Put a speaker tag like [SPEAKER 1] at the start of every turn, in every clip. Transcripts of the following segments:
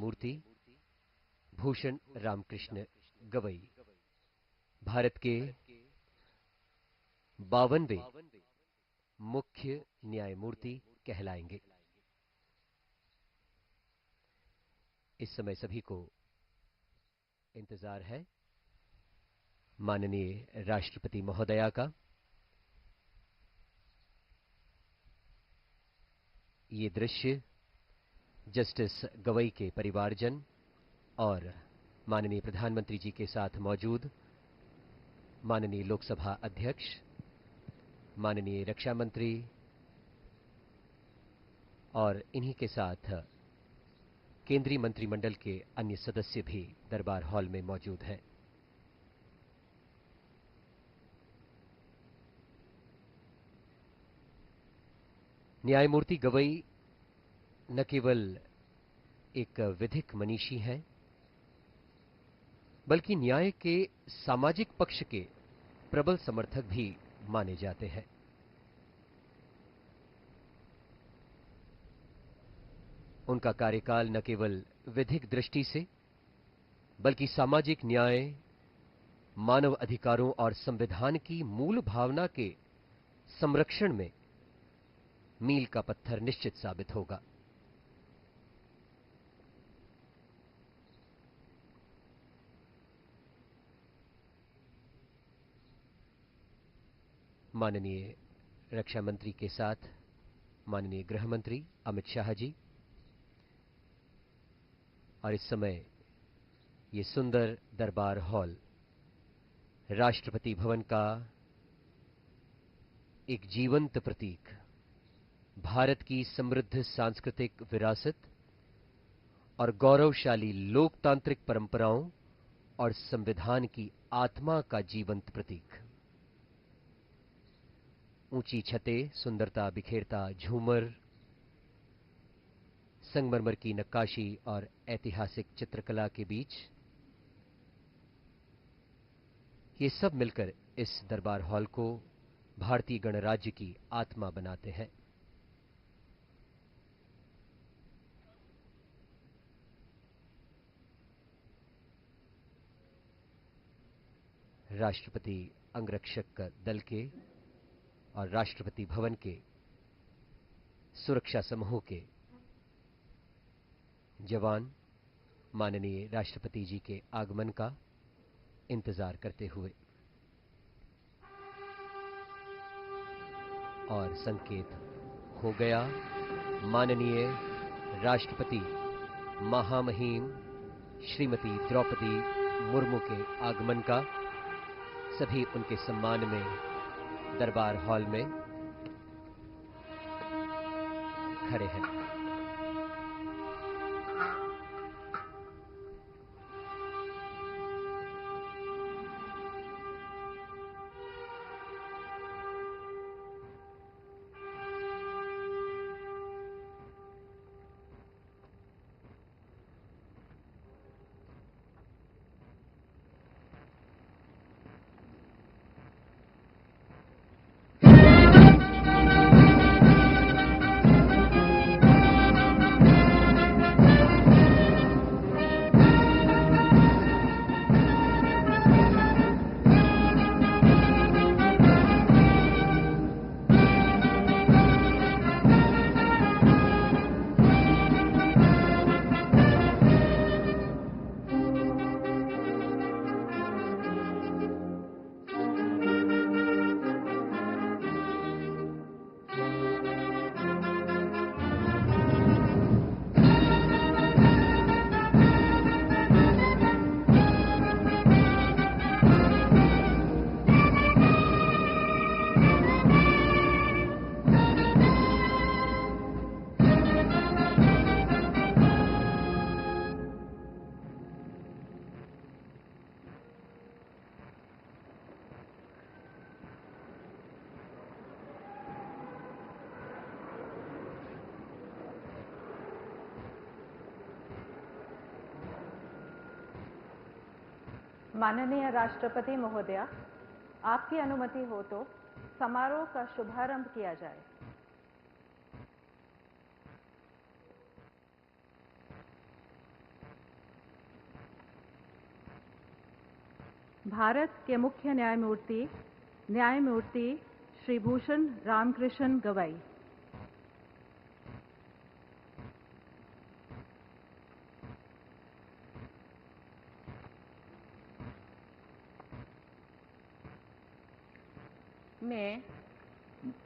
[SPEAKER 1] न्यायमूर्ति भूषण रामकृष्ण गवई भारत के 52वें मुख्य न्यायमूर्ति कहलाएंगे। इस समय सभी को इंतजार है माननीय राष्ट्रपति महोदया का। ये दृश्य जस्टिस गवई के परिवारजन और माननीय प्रधानमंत्री जी के साथ मौजूद माननीय लोकसभा अध्यक्ष, माननीय रक्षा मंत्री और इन्हीं के साथ केंद्रीय मंत्रिमंडल के अन्य सदस्य भी दरबार हॉल में मौजूद हैं। न्यायमूर्ति गवई न केवल एक विधिक मनीषी हैं, बल्कि न्याय के सामाजिक पक्ष के प्रबल समर्थक भी माने जाते हैं। उनका कार्यकाल न केवल विधिक दृष्टि से बल्कि सामाजिक न्याय, मानव अधिकारों और संविधान की मूल भावना के संरक्षण में मील का पत्थर निश्चित साबित होगा। माननीय रक्षा मंत्री के साथ माननीय गृह मंत्री अमित शाह जी, और इस समय ये सुंदर दरबार हॉल राष्ट्रपति भवन का एक जीवंत प्रतीक, भारत की समृद्ध सांस्कृतिक विरासत और गौरवशाली लोकतांत्रिक परंपराओं और संविधान की आत्मा का जीवंत प्रतीक। ऊंची छतें, सुंदरता बिखेरता झूमर, संगमरमर की नक्काशी और ऐतिहासिक चित्रकला के बीच ये सब मिलकर इस दरबार हॉल को भारतीय गणराज्य की आत्मा बनाते हैं। राष्ट्रपति अंगरक्षक दल के और राष्ट्रपति भवन के सुरक्षा समूह के जवान माननीय राष्ट्रपति जी के आगमन का इंतजार करते हुए, और संकेत हो गया माननीय राष्ट्रपति महामहिम श्रीमती द्रौपदी मुर्मू के आगमन का। सभी उनके सम्मान में दरबार हॉल में खड़े हैं।
[SPEAKER 2] माननीय राष्ट्रपति महोदया, आपकी अनुमति हो तो समारोह का शुभारंभ किया जाए। भारत के मुख्य न्यायमूर्ति श्री भूषण रामकृष्ण गवई।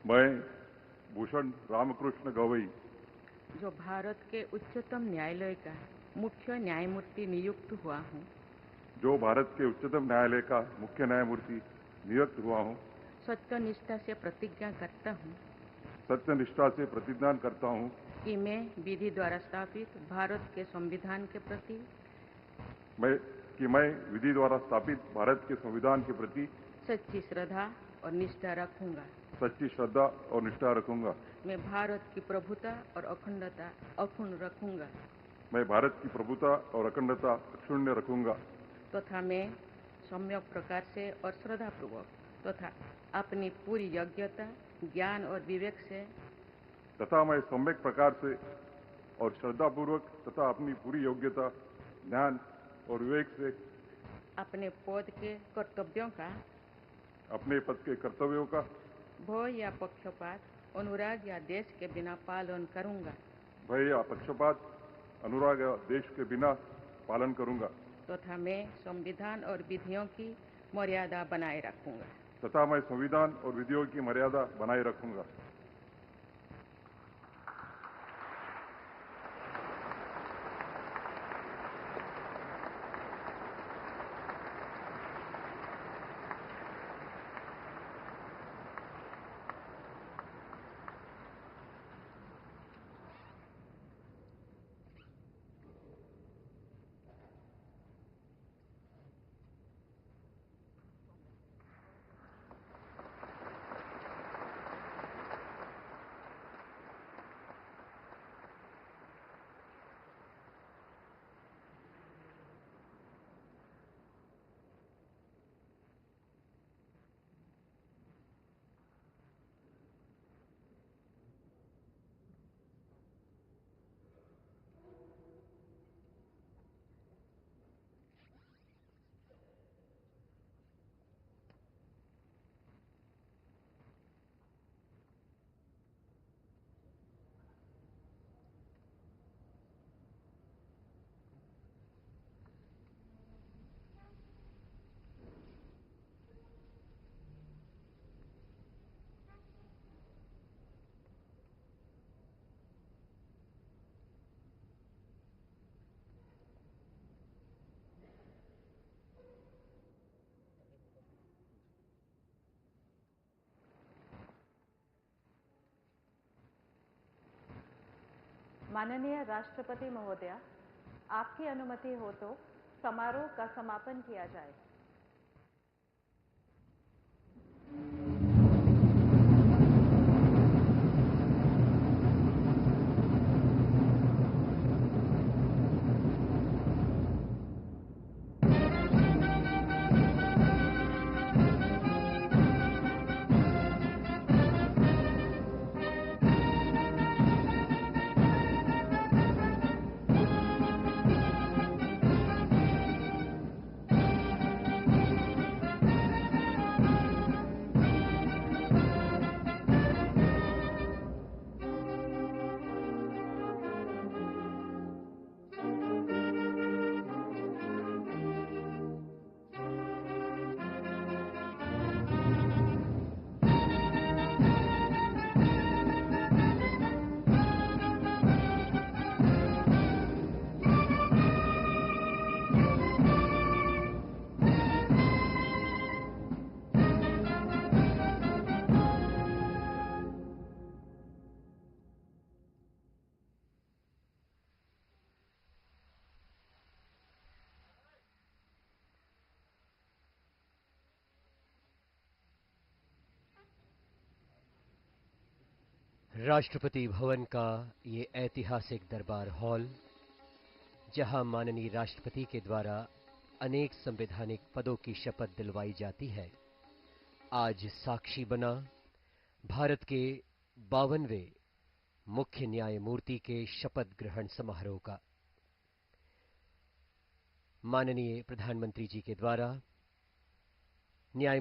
[SPEAKER 3] मैं भूषण रामकृष्ण गवई,
[SPEAKER 4] जो भारत के उच्चतम न्यायालय का मुख्य न्यायमूर्ति नियुक्त हुआ हूँ,
[SPEAKER 3] जो भारत के उच्चतम न्यायालय का मुख्य न्यायमूर्ति नियुक्त हुआ हूँ,
[SPEAKER 4] सत्यनिष्ठा से प्रतिज्ञा करता हूँ
[SPEAKER 3] सत्यनिष्ठा से प्रतिज्ञा करता हूँ
[SPEAKER 4] कि मैं विधि द्वारा स्थापित भारत के संविधान के प्रति
[SPEAKER 3] मैं विधि द्वारा स्थापित भारत के संविधान के प्रति
[SPEAKER 4] सच्ची श्रद्धा और निष्ठा रखूंगा।
[SPEAKER 3] सच्ची श्रद्धा और निष्ठा रखूंगा।
[SPEAKER 4] मैं भारत की प्रभुता और अखंडता अक्षुण्ण रखूंगा।
[SPEAKER 3] मैं भारत की प्रभुता और अखंडता अक्षुण्य रखूंगा
[SPEAKER 4] तथा मैं सम्यक प्रकार से और श्रद्धापूर्वक तथा अपनी पूरी योग्यता, ज्ञान और विवेक से
[SPEAKER 3] तथा मैं सम्यक प्रकार से और श्रद्धापूर्वक तथा अपनी पूरी योग्यता, ज्ञान और विवेक से
[SPEAKER 4] अपने पद के कर्तव्यों का,
[SPEAKER 3] अपने पद के कर्तव्यों का
[SPEAKER 4] भय या पक्षपात, अनुराग या देश के बिना पालन करूंगा।
[SPEAKER 3] भय या पक्षपात, अनुराग या देश के बिना पालन करूंगा
[SPEAKER 4] तथा मैं संविधान और विधियों की मर्यादा बनाए रखूंगा।
[SPEAKER 3] तथा मैं संविधान और विधियों की मर्यादा बनाए रखूंगा।
[SPEAKER 2] माननीय राष्ट्रपति महोदया, आपकी अनुमति हो तो समारोह का समापन किया जाए।
[SPEAKER 1] राष्ट्रपति भवन का ये ऐतिहासिक दरबार हॉल, जहां माननीय राष्ट्रपति के द्वारा अनेक संवैधानिक पदों की शपथ दिलवाई जाती है, आज साक्षी बना भारत के 52वें मुख्य न्यायमूर्ति के शपथ ग्रहण समारोह का। माननीय प्रधानमंत्री जी के द्वारा न्याय